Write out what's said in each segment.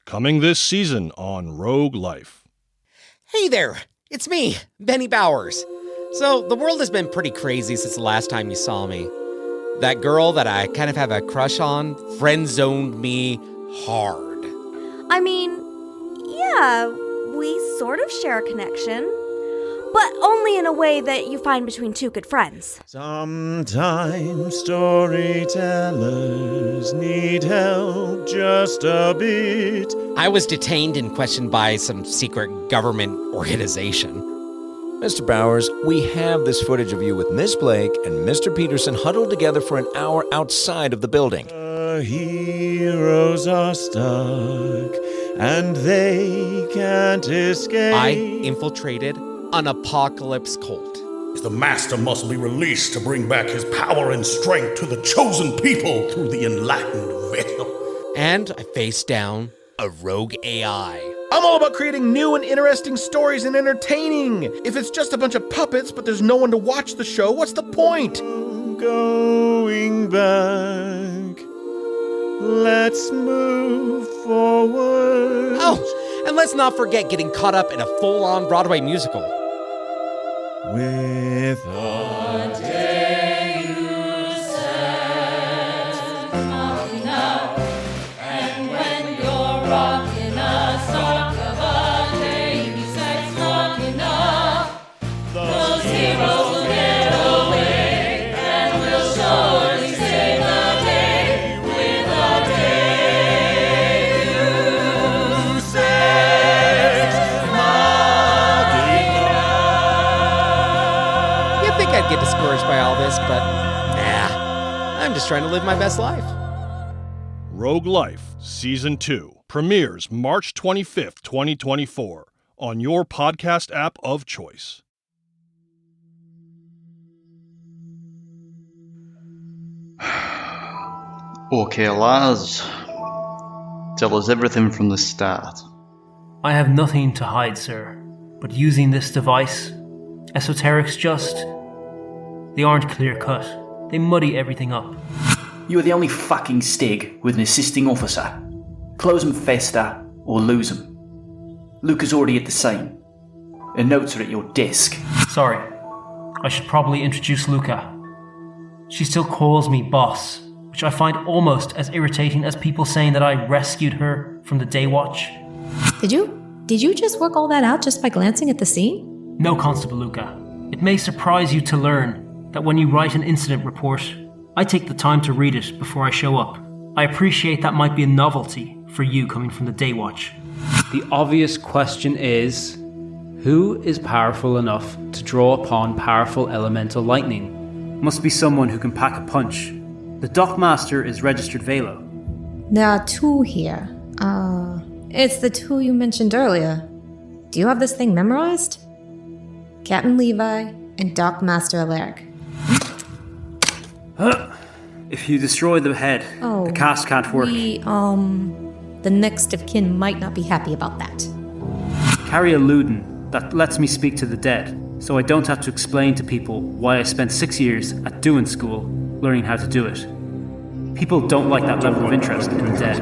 Coming this season on Rogue Life. Hey there, it's me, Benny Bowers. So, the world has been pretty crazy since the last time you saw me. That girl that I kind of have a crush on friend-zoned me hard. I mean, yeah, we sort of share a connection, but only in a way that you find between two good friends. Sometimes storytellers need help just a bit. I was detained and questioned by some secret government organization. Mr. Bowers, we have this footage of you with Miss Blake and Mr. Peterson huddled together for an hour outside of the building. The heroes are stuck, and they can't escape. I infiltrated an apocalypse cult. The master must be released to bring back his power and strength to the chosen people through the enlightened veil. And I faced down a rogue AI. I'm all about creating new and interesting stories and entertaining. If it's just a bunch of puppets but there's no one to watch the show, what's the point? Going back, let's move forward. Oh, and let's not forget getting caught up in a full-on Broadway musical. With a day you set, knocking out, and when you're rocking a sock of a day you set, knocking up, those heroes will get away, and we'll surely save the day with a day you set, knocking out. You'd think I'd get discouraged by all this, but nah, I'm just trying to live my best life. Rogue Life Season 2 premieres March 25th, 2024 on your podcast app of choice. Okay, Lars. Tell us everything from the start. I have nothing to hide, sir. But using this device, esoterics they aren't clear-cut. They muddy everything up. You are the only fucking Steg with an assisting officer. Close 'em festa, or lose 'em. Lucca's already at the scene. Her notes are at your desk. Sorry. I should probably introduce Lucca. She still calls me boss, which I find almost as irritating as people saying that I rescued her from the day watch. Did you just work all that out just by glancing at the scene? No, Constable Lucca. It may surprise you to learn that when you write an incident report, I take the time to read it before I show up. I appreciate that might be a novelty for you coming from the day watch. The obvious question is, who is powerful enough to draw upon powerful elemental lightning? Must be someone who can pack a punch. The Dockmaster is registered Velo. There are two here. It's the two you mentioned earlier. Do you have this thing memorized? Captain Levi and Dockmaster Alaric. If you destroy the head, the cast can't work. The next of kin might not be happy about that. Carry a Luden that lets me speak to the dead, so I don't have to explain to people why I spent 6 years at doing school learning how to do it. People don't like that level of interest in the dead.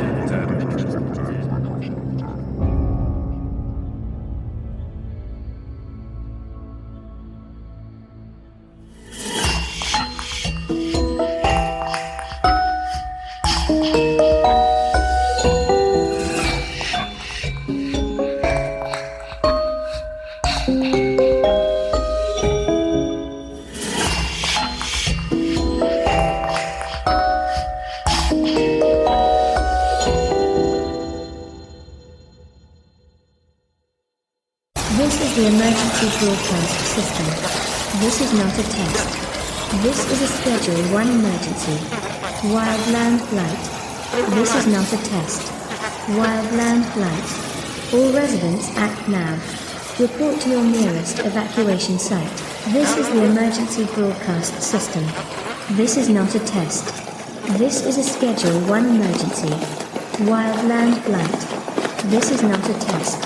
The emergency broadcast system. This is not a test. This is a Schedule 1 emergency. Wildland flight. This is not a test. Wildland flight. All residents act now. Report to your nearest evacuation site. This is the emergency broadcast system. This is not a test. This is a Schedule 1 emergency. Wildland flight. This is not a test.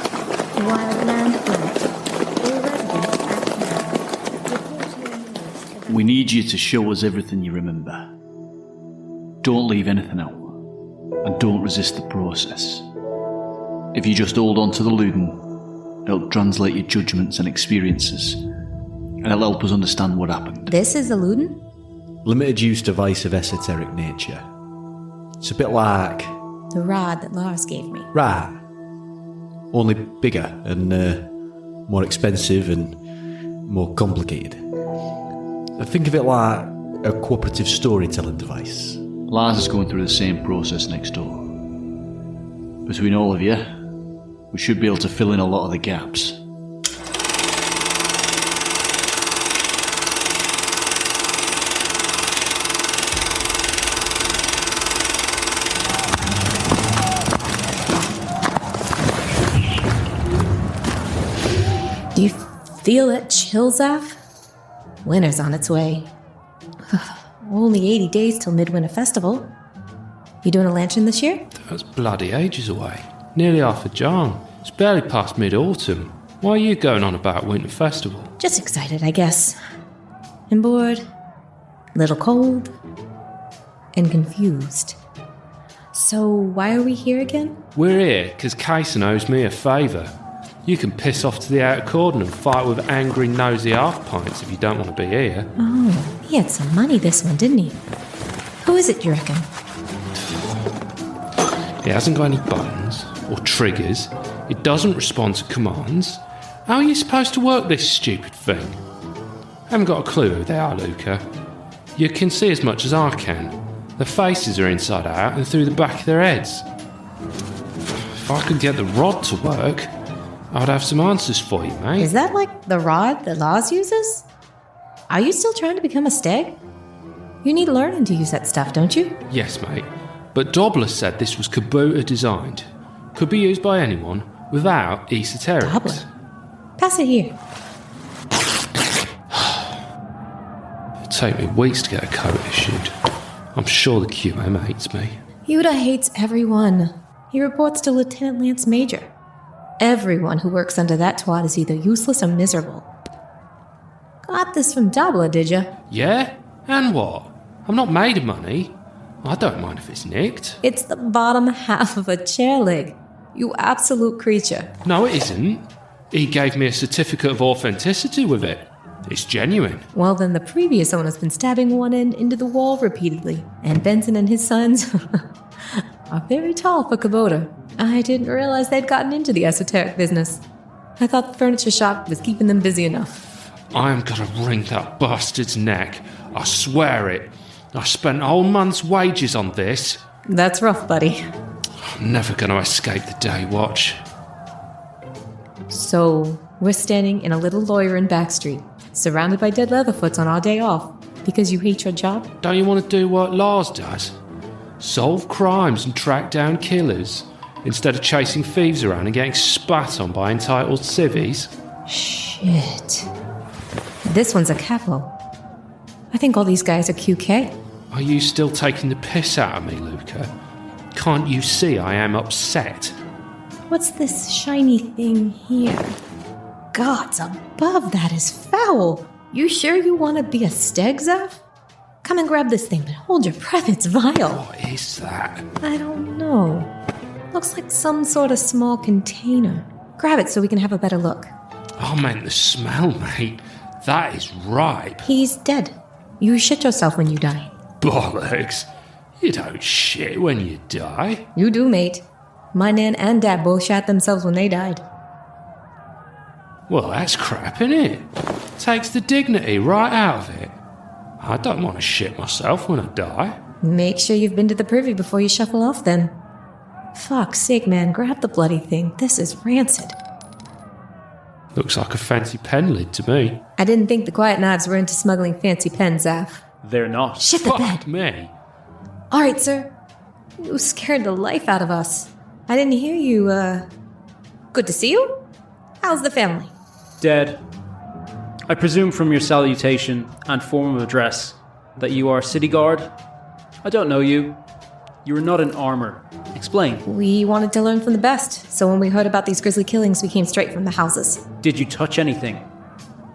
Wildland flight. We need you to show us everything you remember. Don't leave anything out. And don't resist the process. If you just hold on to the Luden, it'll translate your judgments and experiences, and it'll help us understand what happened. This is a Luden? Limited use device of esoteric nature. It's a bit like... The rod that Lars gave me. Right. Only bigger and more expensive and more complicated. I think of it like a cooperative storytelling device. Lars is going through the same process next door. Between all of you, we should be able to fill in a lot of the gaps. Do you feel that chill, Zaf? Winter's on its way. Only 80 days till Midwinter Festival. You doing a lantern this year? That's bloody ages away. Nearly half a Jan. It's barely past mid-autumn. Why are you going on about Winter Festival? Just excited, I guess. And bored. A little cold. And confused. So why are we here again? We're here because Kason owes me a favour. You can piss off to the outer cordon and fight with angry, nosy half-pints if you don't want to be here. Oh, he had some money this one, didn't he? Who is it, you reckon? It hasn't got any buttons or triggers. It doesn't respond to commands. How are you supposed to work this stupid thing? I haven't got a clue who they are, Lucca. You can see as much as I can. Their faces are inside out and through the back of their heads. If I could get the rod to work, I'd have some answers for you, mate. Is that like the rod that Lars uses? Are you still trying to become a Steg? You need learning to use that stuff, don't you? Yes, mate. But Dobler said this was Kubota designed. Could be used by anyone without esoterics. Dobler? Pass it here. It'd take me weeks to get a code issued. I'm sure the QM hates me. Yuda hates everyone. He reports to Lieutenant Lance Major. Everyone who works under that twat is either useless or miserable. Got this from Dobler, did you? Yeah? And what? I'm not made of money. I don't mind if it's nicked. It's the bottom half of a chair leg. You absolute creature. No, it isn't. He gave me a certificate of authenticity with it. It's genuine. Well, then the previous owner's been stabbing one end into the wall repeatedly. And Benson and his sons are very tall for Kubota. I didn't realize they'd gotten into the esoteric business. I thought the furniture shop was keeping them busy enough. I am gonna wring that bastard's neck. I swear it. I spent a whole month's wages on this. That's rough, buddy. I'm never gonna escape the day watch. So, we're standing in a little lawyer in Backstreet, surrounded by dead leatherfoots on our day off, because you hate your job? Don't you want to do what Lars does? Solve crimes and track down killers, instead of chasing thieves around and getting spat on by entitled civvies? Shit. This one's a capo. I think all these guys are QK. Are you still taking the piss out of me, Lucca? Can't you see I am upset? What's this shiny thing here? Gods above, that is foul. You sure you want to be a Steg, Zaf? Come and grab this thing, but hold your breath, it's vile. What is that? I don't know. Looks like some sort of small container. Grab it so we can have a better look. I meant the smell, mate. That is ripe. He's dead. You shit yourself when you die. Bollocks. You don't shit when you die. You do, mate. My nan and dad both shat themselves when they died. Well, that's crap, innit? Takes the dignity right out of it. I don't want to shit myself when I die. Make sure you've been to the privy before you shuffle off, then. Fuck's sake, man, grab the bloody thing. This is rancid. Looks like a fancy pen lid to me. I didn't think the Quiet Knives were into smuggling fancy pens, Zaf. They're not. Shit the bed. Fuck me. All right, sir. You scared the life out of us. I didn't hear you, Good to see you? How's the family? Dead. I presume from your salutation and form of address that you are city guard? I don't know you. You are not in armor. Explain. We wanted to learn from the best, so when we heard about these grisly killings, we came straight from the houses. Did you touch anything?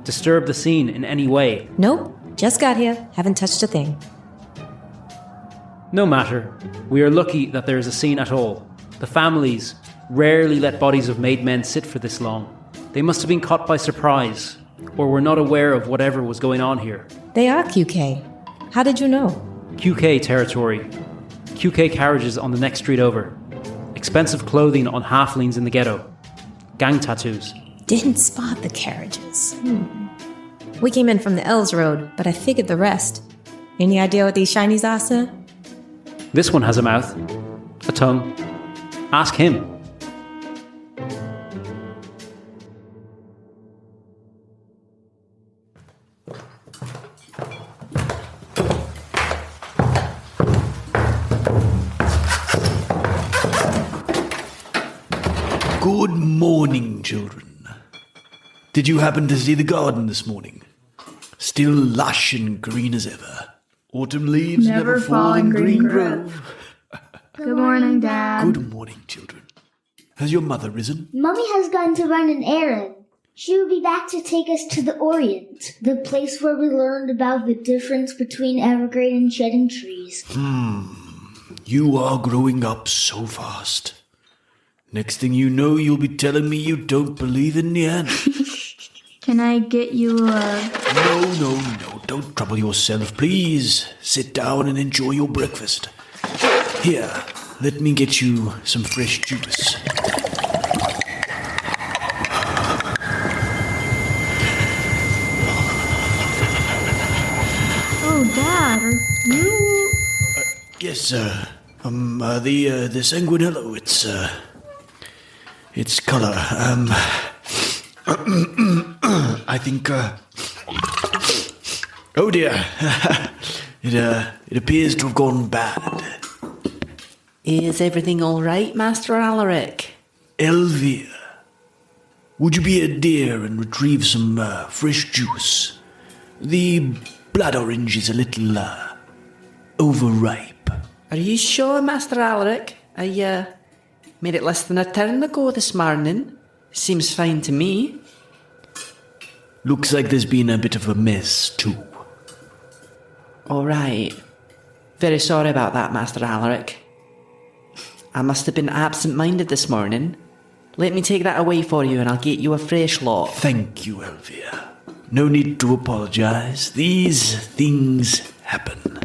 Disturb the scene in any way? Nope. Just got here. Haven't touched a thing. No matter. We are lucky that there is a scene at all. The families rarely let bodies of made men sit for this long. They must have been caught by surprise, or were not aware of whatever was going on here. They are QK. How did you know? QK territory. QK carriages on the next street over. Expensive clothing on halflings in the ghetto. Gang tattoos. Didn't spot the carriages. We came in from the Elves Road, but I figured the rest. Any idea what these shinies are, sir? This one has a mouth. A tongue. Ask him. Good morning, children. Did you happen to see the garden this morning? Still lush and green as ever. Autumn leaves never fall in green grove. Good morning, Dad. Good morning, children. Has your mother risen? Mummy has gone to run an errand. She will be back to take us to the Orient, the place where we learned about the difference between evergreen and shedding trees. You are growing up so fast. Next thing you know, you'll be telling me you don't believe in the end. Can I get you a... No, don't trouble yourself. Please sit down and enjoy your breakfast. Here, let me get you some fresh juice. Oh, Dad, are you... Yes, the Sanguinello, its color, I think, oh dear, it appears to have gone bad. Is everything all right, Master Alaric? Elvire, would you be a dear and retrieve some fresh juice? The blood orange is a little overripe. Are you sure, Master Alaric? I made it less than a turn ago this morning. Seems fine to me. Looks like there's been a bit of a mess, too. All right. Very sorry about that, Master Alaric. I must have been absent-minded this morning. Let me take that away for you and I'll get you a fresh lot. Thank you, Elvire. No need to apologize. These things happen.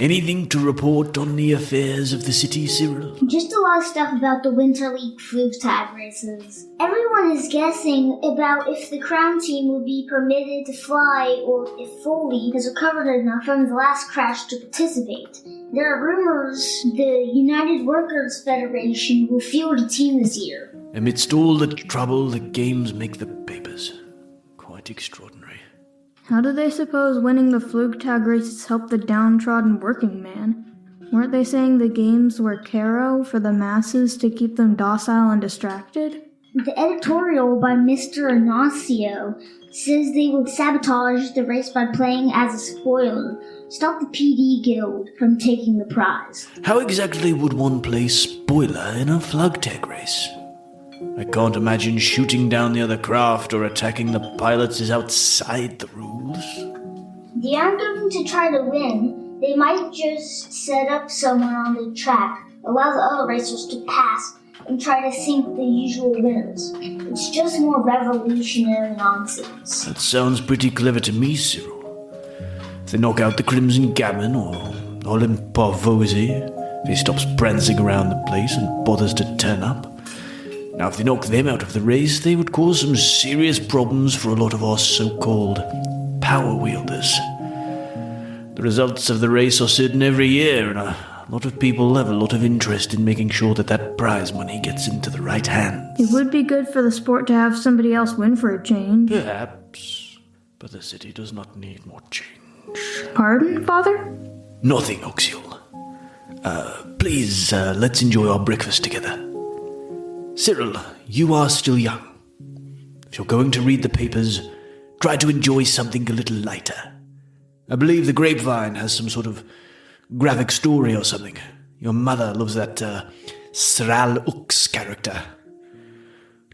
Anything to report on the affairs of the city, Cyril? Just a lot of stuff about the Winter League fluke tag races. Everyone is guessing about if the Crown team will be permitted to fly or if Foley has recovered enough from the last crash to participate. There are rumors the United Workers Federation will field a team this year. Amidst all the trouble, the games make the papers. Quite extraordinary. How do they suppose winning the fluke tag races helped the downtrodden working man? Weren't they saying the games were caro for the masses to keep them docile and distracted? The editorial by Mr. Ignacio says they will sabotage the race by playing as a spoiler, stop the PD Guild from taking the prize. How exactly would one play spoiler in a flugtech race? I can't imagine shooting down the other craft or attacking the pilots is outside the rules. They aren't going to try to win. They might just set up someone on the track, allow the other racers to pass, and try to sink the usual winners. It's just more revolutionary nonsense. That sounds pretty clever to me, Cyril. If they knock out the Crimson Gammon or Olympe Parvosi, if he stops prancing around the place and bothers to turn up. Now, if they knock them out of the race, they would cause some serious problems for a lot of our so-called power wielders. The results of the race are certain every year, and a lot of people have a lot of interest in making sure that that prize money gets into the right hands. It would be good for the sport to have somebody else win for a change. Perhaps, but the city does not need more change. Pardon, Father? Nothing, Occial. Please, let's enjoy our breakfast together. Cyril, you are still young. If you're going to read the papers, try to enjoy something a little lighter. I believe the Grapevine has some sort of graphic story or something. Your mother loves that Sral Ux character.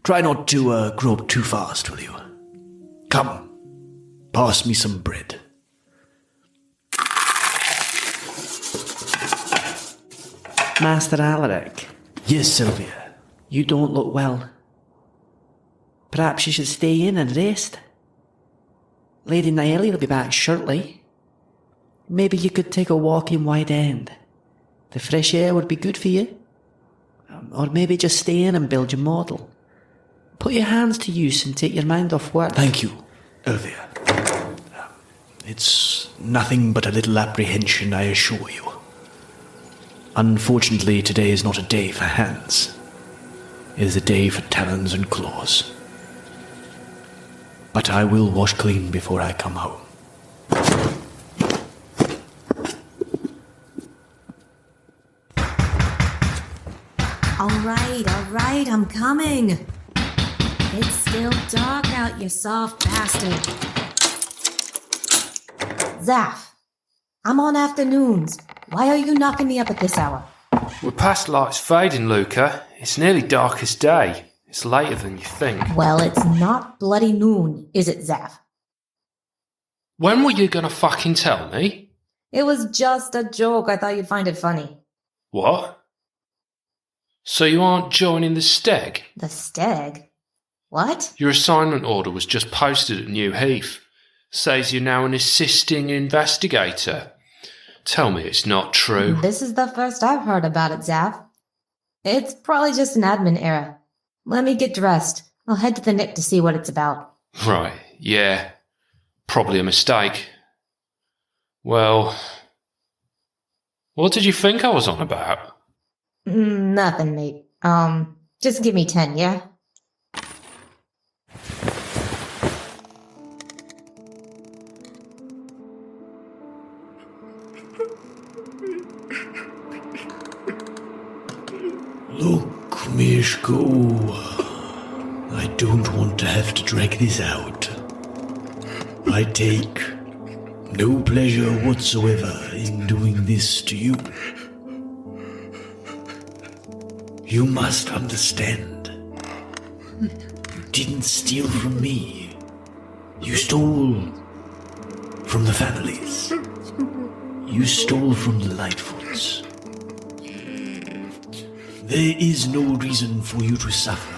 Try not to grow up too fast, will you? Come, pass me some bread. Master Alaric. Yes, Elvire. You don't look well. Perhaps you should stay in and rest. Lady Naeli will be back shortly. Maybe you could take a walk in Wide End. The fresh air would be good for you. Or maybe just stay in and build your model. Put your hands to use and take your mind off work. Thank you, Elvire. It's nothing but a little apprehension, I assure you. Unfortunately, today is not a day for hands. It is a day for talons and claws. But I will wash clean before I come home. All right, I'm coming. It's still dark out, you soft bastard. Zaf, I'm on afternoons. Why are you knocking me up at this hour? We're past light's fading, Lucca. It's nearly dark as day. It's later than you think. Well, it's not bloody noon, is it, Zaf? When were you gonna fucking tell me? It was just a joke. I thought you'd find it funny. What? So you aren't joining the Steg? The Steg? What? Your assignment order was just posted at New Heath. Says you're now an assisting investigator. Tell me it's not true. This is the first I've heard about it, Zaf. It's probably just an admin error. Let me get dressed. I'll head to the Nick to see what it's about. Right, yeah. Probably a mistake. Well, what did you think I was on about? Nothing, mate. Just give me 10, yeah? Look, Mishko, I don't want to have to drag this out. I take no pleasure whatsoever in doing this to you. You must understand. You didn't steal from me. You stole from the families. You stole from the Lightfoots. There is no reason for you to suffer.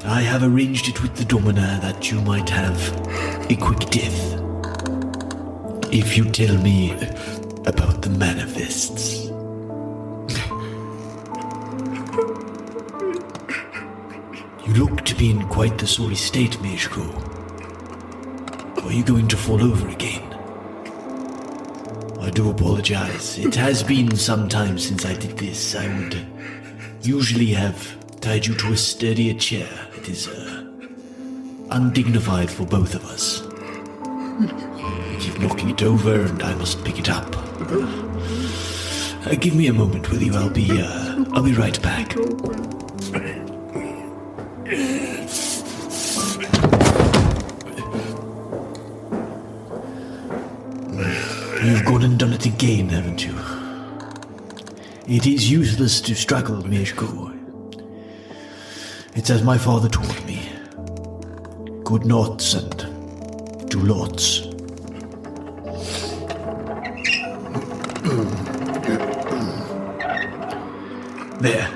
I have arranged it with the Domina that you might have a quick death. If you tell me about the manifests. You look to be in quite the sorry state, Mishko. Are you going to fall over again? I do apologize. It has been some time since I did this. I would usually have tied you to a sturdier chair. It is undignified for both of us. You keep knocking it over and I must pick it up. Give me a moment, will you? I'll be right back. You've gone and done it again, haven't you? It is useless to struggle, Mishko. It's as my father taught me. Good knots and do lots. There.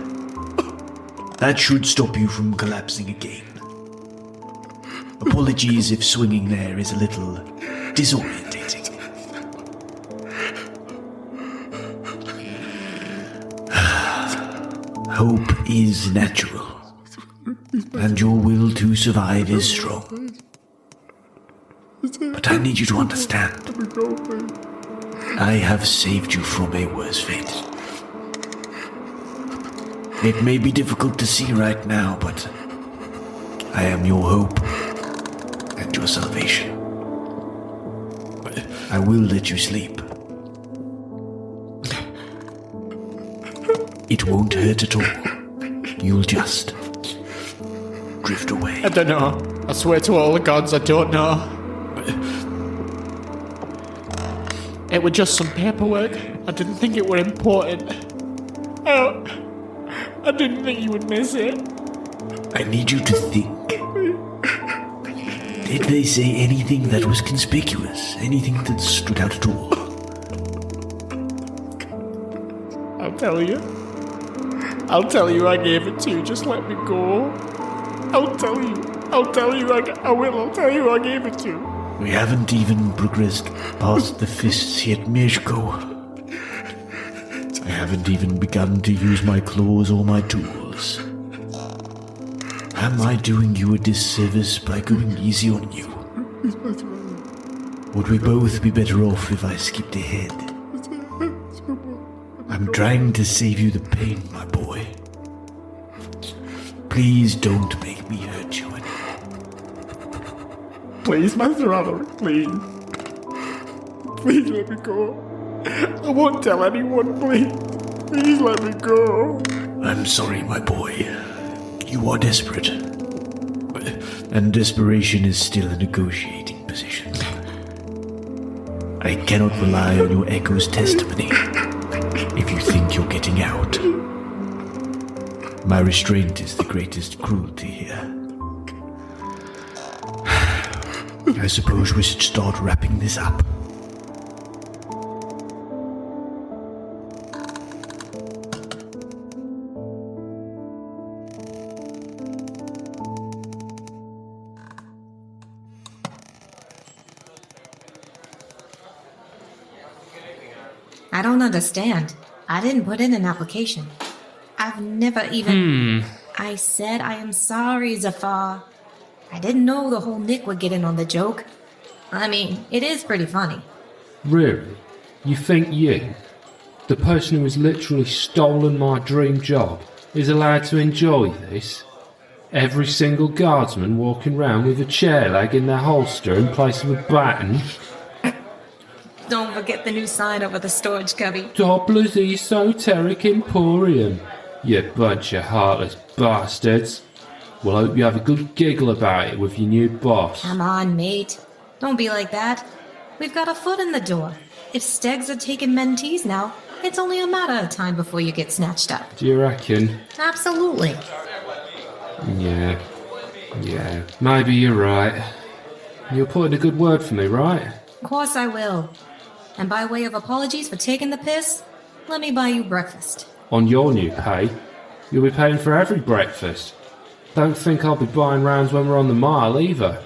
That should stop you from collapsing again. Apologies if swinging there is a little disorientating. Hope is natural, and your will to survive is strong. But I need you to understand. I have saved you from a worse fate. It may be difficult to see right now, but I am your hope and your salvation. I will let you sleep. It won't hurt at all. You'll just drift away. I don't know. I swear to all the gods, I don't know. It was just some paperwork. I didn't think it were important. I didn't think you would miss it. I need you to think. Did they say anything that was conspicuous? Anything that stood out at all? I'll tell you. I'll tell you I gave it to you. Just let me go. I'll tell you. I will. I'll tell you I gave it to you. We haven't even progressed past the fists yet, Meshko. I haven't even begun to use my claws or my tools. Am I doing you a disservice by going easy on you? Would we both be better off if I skipped ahead? I'm trying to save you the pain, my boy. Please don't make me hurt you anymore. Please, Master Alaric, please. Please let me go. I won't tell anyone, please. Please let me go. I'm sorry, my boy. You are desperate. And desperation is still a negotiating position. I cannot rely on your echo's testimony if you think you're getting out. My restraint is the greatest cruelty here. I suppose we should start wrapping this up. I don't understand. I didn't put in an application. I've never even... I said I am sorry, Zafar. I didn't know the whole Nick would get in on the joke. I mean, it is pretty funny. Really? You think you, the person who has literally stolen my dream job, is allowed to enjoy this? Every single guardsman walking round with a chair leg in their holster in place of a baton? Don't forget the new sign over the storage cubby. Doppler's Esoteric Emporium. You bunch of heartless bastards. Well, I hope you have a good giggle about it with your new boss. Come on, mate. Don't be like that. We've got a foot in the door. If Stegs are taking mentees now, it's only a matter of time before you get snatched up. Do you reckon? Absolutely. Yeah. Maybe you're right. You'll put in a good word for me, right? Of course I will. And by way of apologies for taking the piss, let me buy you breakfast. On your new pay, you'll be paying for every breakfast. Don't think I'll be buying rounds when we're on the mile either.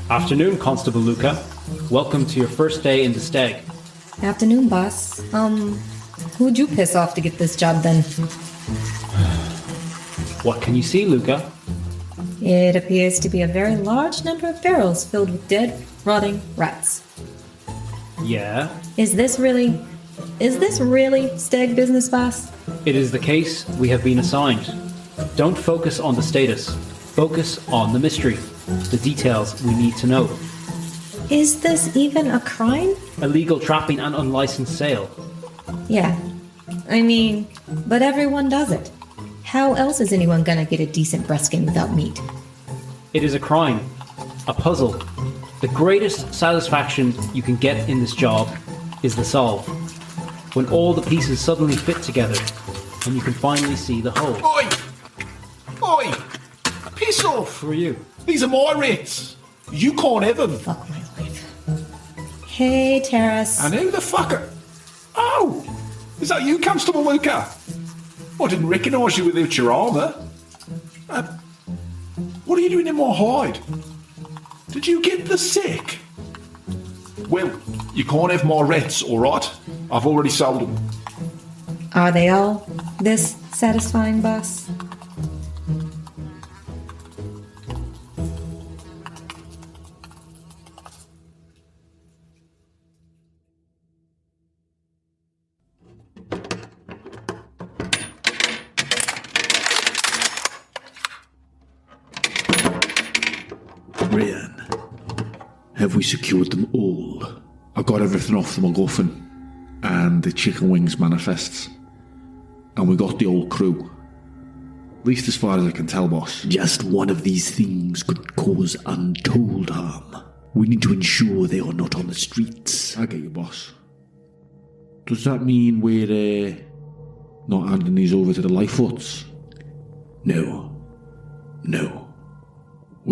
Afternoon, Constable Lucca. Welcome to your first day in the Steg. Afternoon, boss. Who'd you piss off to get this job done? What can you see, Lucca? It appears to be a very large number of barrels filled with dead, rotting rats. Yeah? Is this really Steg business, boss? It is the case we have been assigned. Don't focus on the status. Focus on the mystery. The details we need to know. Is this even a crime? Illegal trapping and unlicensed sale. Yeah. I mean, but everyone does it. How else is anyone gonna get a decent breast skin without meat? It is a crime. A puzzle. The greatest satisfaction you can get in this job is the solve. When all the pieces suddenly fit together and you can finally see the whole. Oi! Piss off! Who are you? These are my rates. You can't have them. Fuck my life. Hey, Theras. And who the fuck are... Oh! Is that you, Constable Lucca? I didn't recognise you without your armour. What are you doing in my hide? Did you get the sick? Well, you can't have my rats, alright? I've already sold them. Are they all this satisfying, boss? Rayan, have we secured them all? I got everything off the MacGuffin and the chicken wings manifests. And we got the old crew. At least as far as I can tell, boss. Just one of these things could cause untold harm. We need to ensure they are not on the streets. I get you, boss. Does that mean we're not handing these over to the Lightfoots? No.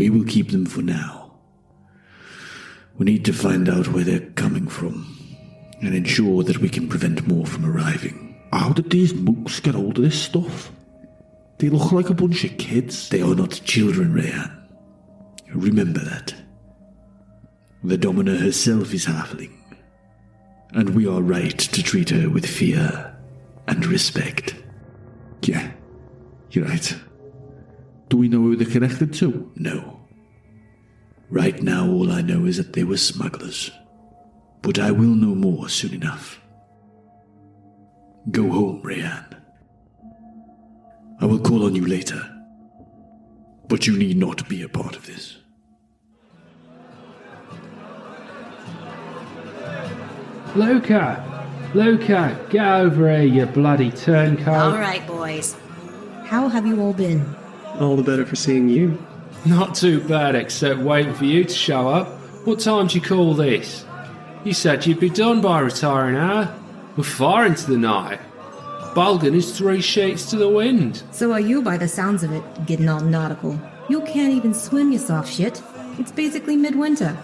We will keep them for now. We need to find out where they're coming from and ensure that we can prevent more from arriving. How did these mooks get hold of this stuff? They look like a bunch of kids. They are not children, Rayan. Remember that. The Domina herself is halfling, and we are right to treat her with fear and respect. Yeah, you're right. Do we know who they're connected to? No. Right now, all I know is that they were smugglers. But I will know more soon enough. Go home, Rayan. I will call on you later. But you need not be a part of this. Lucca, get over here, you bloody turncoat. All right, boys. How have you all been? All the better for seeing you. Not too bad, except waiting for you to show up. What time do you call this? You said you'd be done by retiring hour. We're far into the night. Bulgan is 3 sheets to the wind. So are you, by the sounds of it, getting all nautical. You can't even swim, you soft shit. It's basically midwinter.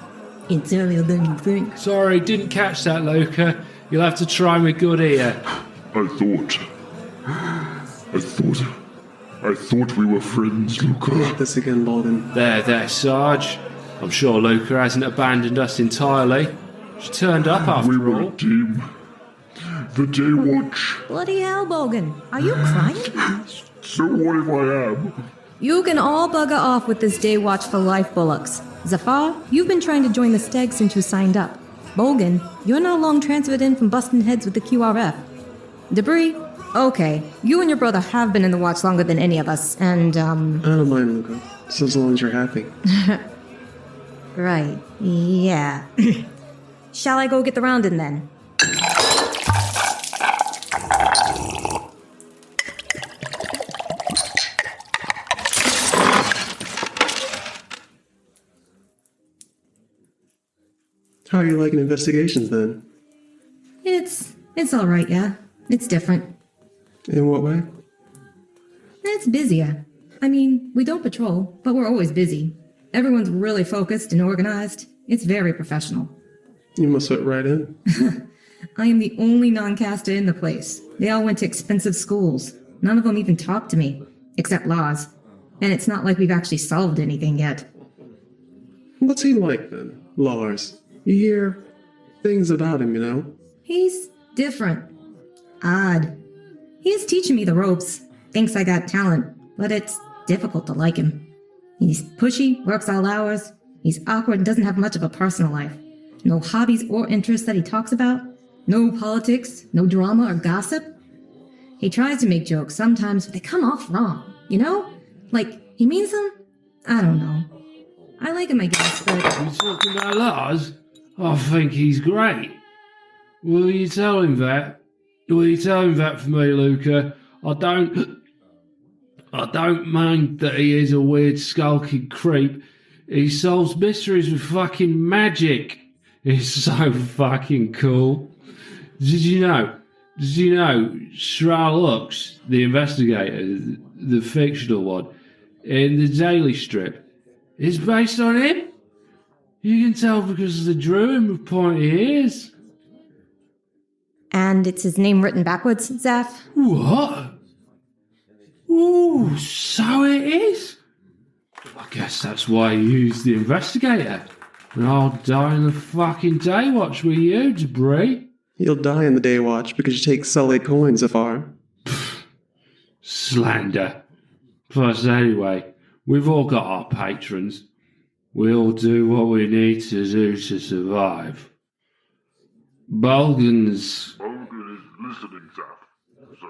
It's earlier than you think. Sorry, didn't catch that, Lucca. You'll have to try me good ear. I thought we were friends, Lucca. Not this again, Bulgan. There, Sarge. I'm sure Lucca hasn't abandoned us entirely. She turned up after all. We were a team. The Day Watch. Bloody hell, Bulgan. Are you crying? So what if I am? You can all bugger off with this Day Watch for life, Bullocks. Zafar, you've been trying to join the Steg since you signed up. Bulgan, you're now long transferred in from busting heads with the QRF. Debris, okay, you and your brother have been in the Watch longer than any of us, and, I don't mind, Lucca. Just as long as you're happy. Right, yeah. Shall I go get the roundin' then? How are you liking investigations, then? It's alright, yeah. It's different. In what way? It's busier. I mean, we don't patrol, but we're always busy. Everyone's really focused and organized. It's very professional. You must fit right in. I am the only non-caster in the place. They all went to expensive schools. None of them even talked to me, except Lars. And it's not like we've actually solved anything yet. What's he like, then, Lars? You hear things about him, you know? He's different. Odd. He's teaching me the ropes. Thinks I got talent, but it's difficult to like him. He's pushy, works all hours. He's awkward and doesn't have much of a personal life. No hobbies or interests that he talks about. No politics, no drama or gossip. He tries to make jokes sometimes, but they come off wrong, you know? Like, he means them? I don't know. I like him, I guess, but... You talking about Lars? I think he's great. Will you tell him that? Will you tell him that for me, Lucca? I don't mind that he is a weird, skulking creep. He solves mysteries with fucking magic. He's so fucking cool. Did you know Shralux, the investigator, the fictional one, in the Daily Strip, is based on him? You can tell because of the druid with pointy ears. And it's his name written backwards, Zaf? What? Ooh, so it is? I guess that's why you used the investigator. And I'll die in the fucking Day Watch with you, Debris. You'll die in the Day Watch because you take sullied coins, Zafar. Slander. Plus, anyway, we've all got our patrons. We'll do what we need to do to survive. Bulgan is listening, Zaf. So,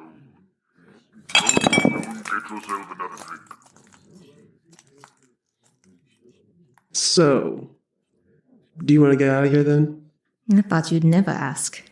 go and get yourself another drink. So, do you want to get out of here then? I thought you'd never ask.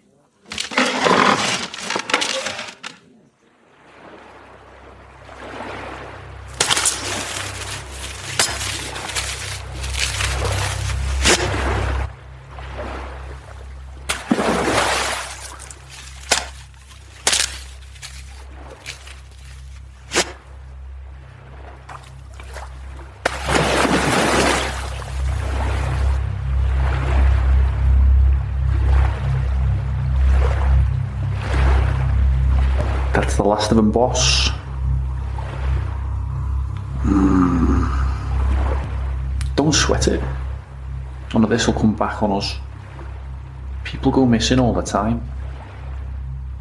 the last of them, boss. Don't sweat it. None of this will come back on us. People go missing all the time.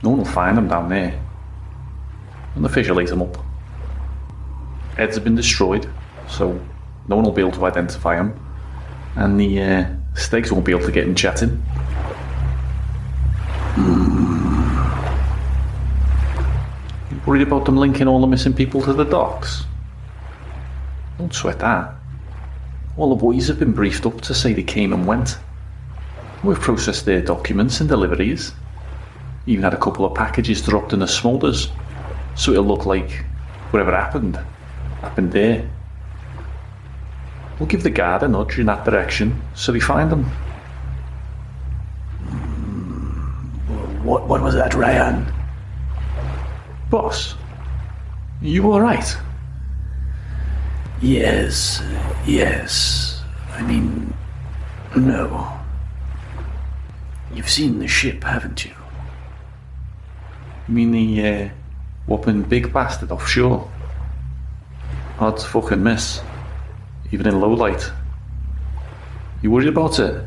No one will find them down there. And the fish will eat them up. Heads have been destroyed, so no one will be able to identify them. And the Stegs won't be able to get in chatting. You worried about them linking all the missing people to the docks? Don't sweat that. All the boys have been briefed up to say they came and went. We've processed their documents and deliveries. Even had a couple of packages dropped in the smoulders, so it'll look like whatever happened there. We'll give the guard a nudge in that direction, so they find them. What was that, Rayan? Boss, you alright? Yes. I mean, no. You've seen the ship, haven't you? You mean the whopping big bastard offshore? Hard to fucking miss, even in low light. You worried about it?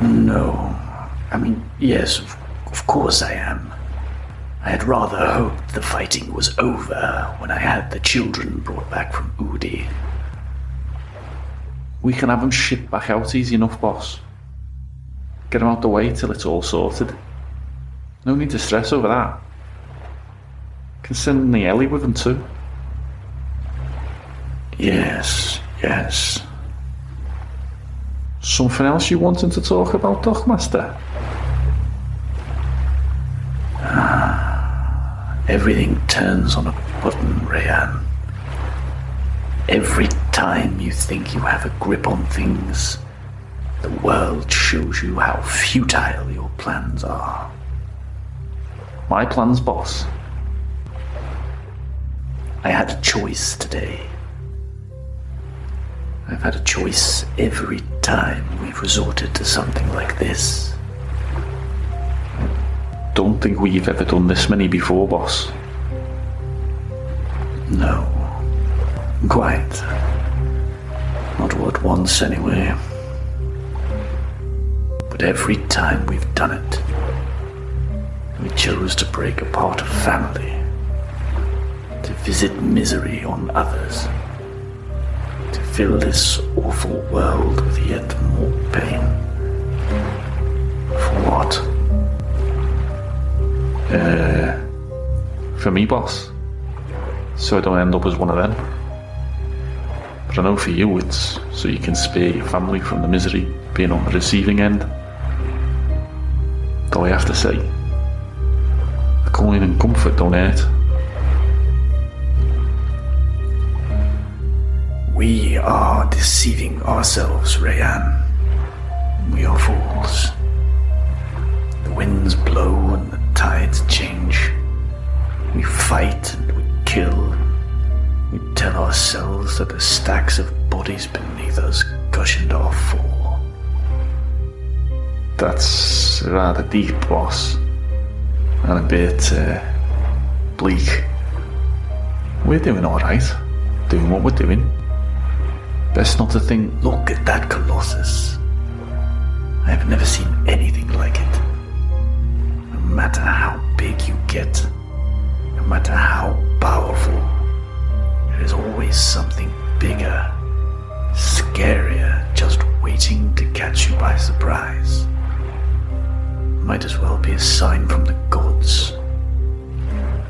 No. I mean, yes, of course I am. I had rather hoped the fighting was over when I had the children brought back from Udi. We can have them shipped back out easy enough, boss. Get them out the way till it's all sorted. No need to stress over that. Can send the Ellie with them too. Yes. Something else you wanting to talk about, Dockmaster? Everything turns on a button, Rayan. Every time you think you have a grip on things, the world shows you how futile your plans are. My plans, boss? I had a choice today. I've had a choice every time we've resorted to something like this. Don't think we've ever done this many before, boss. No. Quite. Not all at once, anyway. But every time we've done it, we chose to break apart a family, to visit misery on others, to fill this awful world with yet more pain. For what? For me, boss. So I don't end up as one of them. But I know for you it's so you can spare your family from the misery being on the receiving end. Though I have to say, the coin and comfort don't hurt. We are deceiving ourselves, Rayan. We are fools. The winds blow and the tides change. We fight and we kill. We tell ourselves that the stacks of bodies beneath us gush into our fall. That's rather deep, boss. And a bit bleak. We're doing alright. Doing what we're doing. Best not to think, look at that colossus. I have never seen anything like it. No matter how big you get, no matter how powerful, there is always something bigger, scarier, just waiting to catch you by surprise. Might as well be a sign from the gods.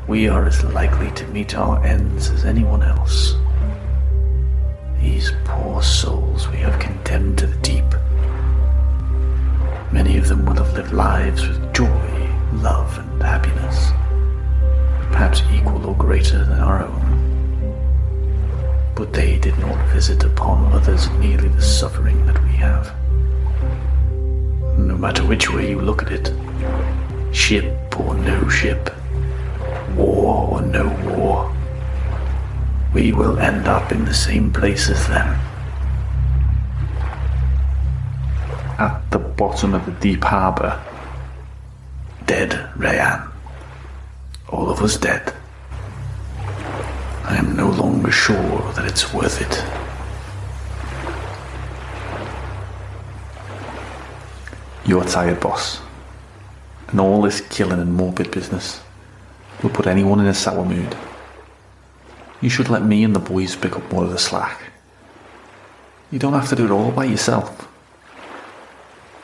We are as likely to meet our ends as anyone else. These poor souls we have condemned to the deep. Many of them would have lived lives with joy, love, and happiness, perhaps equal or greater than our own. But they did not visit upon others nearly the suffering that we have. No matter which way you look at it, ship or no ship, war or no war, we will end up in the same place as them. At the bottom of the deep harbour, dead, Rayan. All of us dead. I am no longer sure that it's worth it. You're tired, boss. And all this killing and morbid business will put anyone in a sour mood. You should let me and the boys pick up more of the slack. You don't have to do it all by yourself.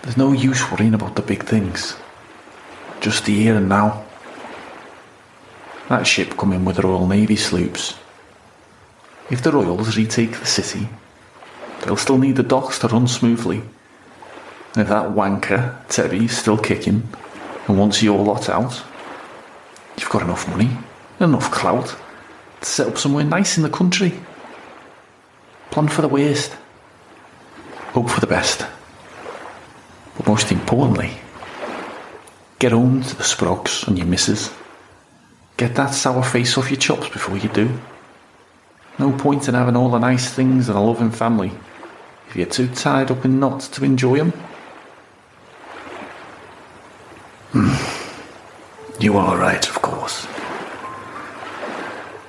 There's no use worrying about the big things. Just the here and now. That ship come in with the Royal Navy sloops. If the Royals retake the city, they'll still need the docks to run smoothly. And if that wanker, Terry's still kicking, and wants your lot out, you've got enough money, and enough clout, to set up somewhere nice in the country. Plan for the worst. Hope for the best. But most importantly, get home to the Sprogs and your missus. Get that sour face off your chops before you do. No point in having all the nice things and a loving family if you're too tied up in knots to enjoy them. You are right, of course.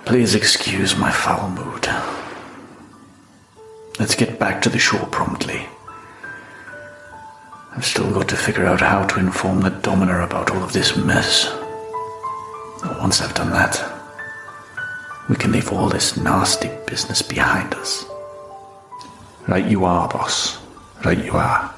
Please excuse my foul mood. Let's get back to the shore promptly. I've still got to figure out how to inform the Dominer about all of this mess. Once I've done that, we can leave all this nasty business behind us. Right you are, boss. Right you are.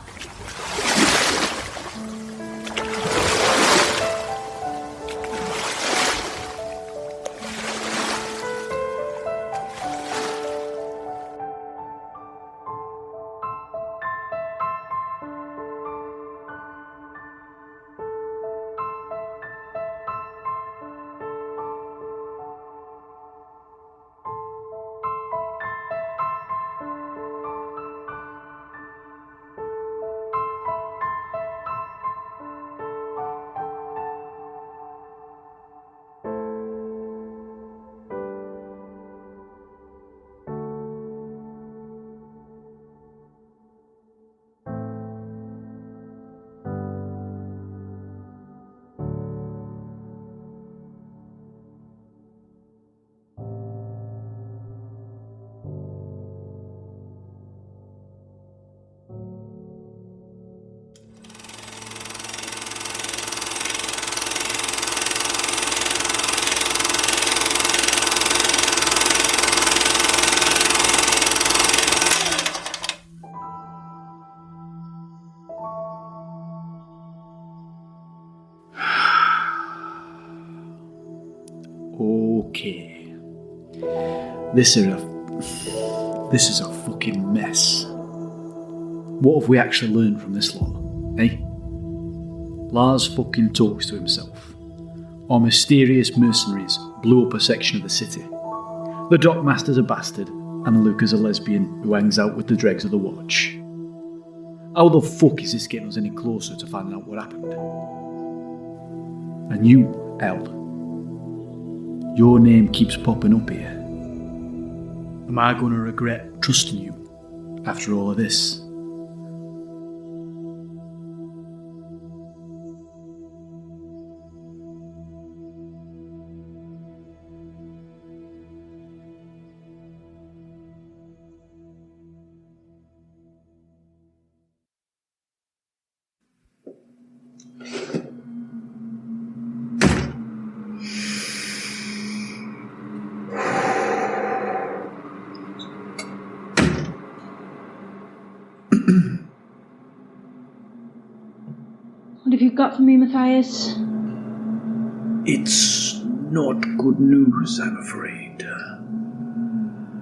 Okay. This is a fucking mess. What have we actually learned from this lot, eh? Lars fucking talks to himself. Our mysterious mercenaries blew up a section of the city. The Dockmaster's a bastard, and Lucca's a lesbian who hangs out with the dregs of the watch. How the fuck is this getting us any closer to finding out what happened? And you, El, your name keeps popping up here. Am I going to regret trusting you after all of this? What have you got for me, Matthias? It's not good news, I'm afraid.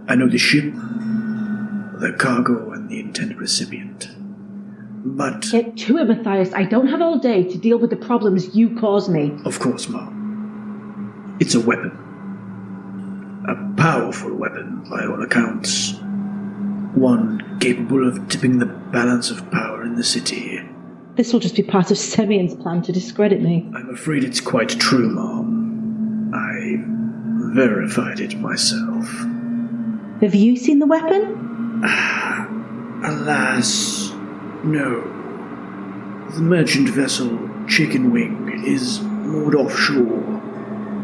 I know the ship, the cargo, and the intended recipient. But... Get to it, Matthias. I don't have all day to deal with the problems you caused me. Of course, Mom. It's a weapon. A powerful weapon, by all accounts. One capable of tipping the balance of power in the city. This will just be part of Semyon's plan to discredit me. I'm afraid it's quite true, Mom. I verified it myself. Have you seen the weapon? Alas, no. The merchant vessel Chicken Wing is moored offshore.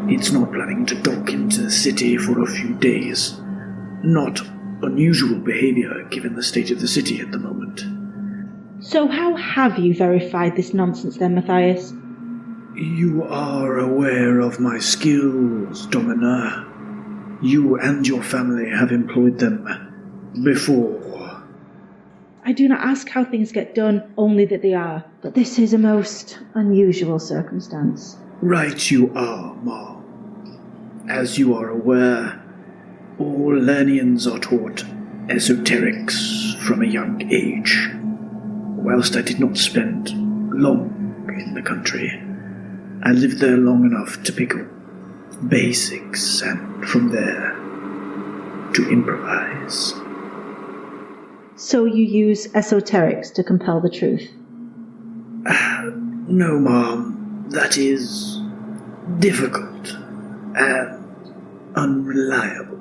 It's not planning to dock into the city for a few days. Not unusual behavior given the state of the city at the moment. So how have you verified this nonsense then, Matthias? You are aware of my skills, Domina. You and your family have employed them before. I do not ask how things get done, only that they are. But this is a most unusual circumstance. Right you are, Ma. As you are aware, all Lernians are taught esoterics from a young age. Whilst I did not spend long in the country, I lived there long enough to pick up basics and from there to improvise. So you use esoterics to compel the truth? No, Mom. That is difficult and unreliable.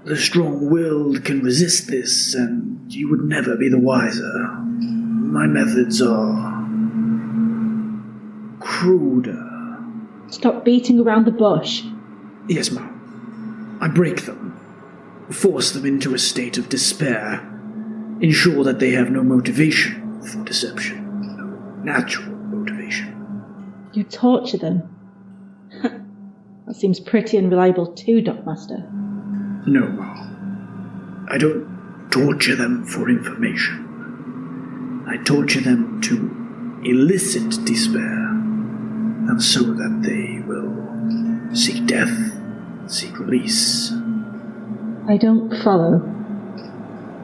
The strong-willed can resist this, and you would never be the wiser. My methods are cruder. Stop beating around the bush. Yes, Mom. I break them, force them into a state of despair, ensure that they have no motivation for deception, no natural motivation. You torture them? That seems pretty unreliable too, Dockmaster. No, Mom. I don't torture them for information. I torture them to elicit despair, and so that they will seek death, seek release. I don't follow.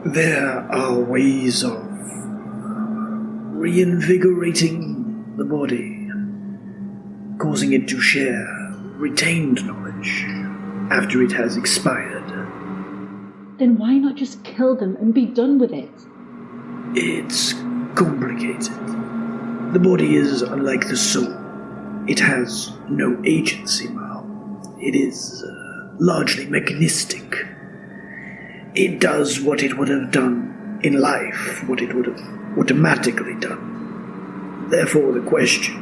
There are ways of reinvigorating the body, causing it to share retained knowledge after it has expired. Then why not just kill them and be done with it? It's complicated. The body is unlike the soul. It has no agency, Mal. It is largely mechanistic. It does what it would have done in life, what it would have automatically done. Therefore, the question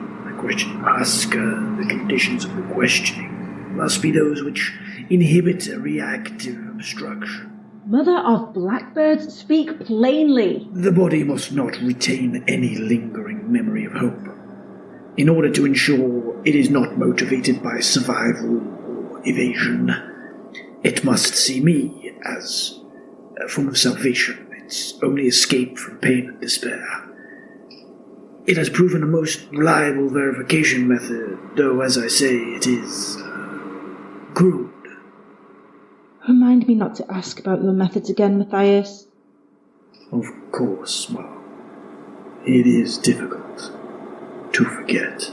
you ask, the conditions of the questioning, must be those which inhibit a reactive obstruction. Mother of blackbirds, speak plainly. The body must not retain any lingering memory of hope, in order to ensure it is not motivated by survival or evasion. It must see me as a form of salvation, its only escape from pain and despair. It has proven a most reliable verification method, though, as I say, it is crude. Remind me not to ask about your methods again, Matthias. Of course, Mom. It is difficult to forget.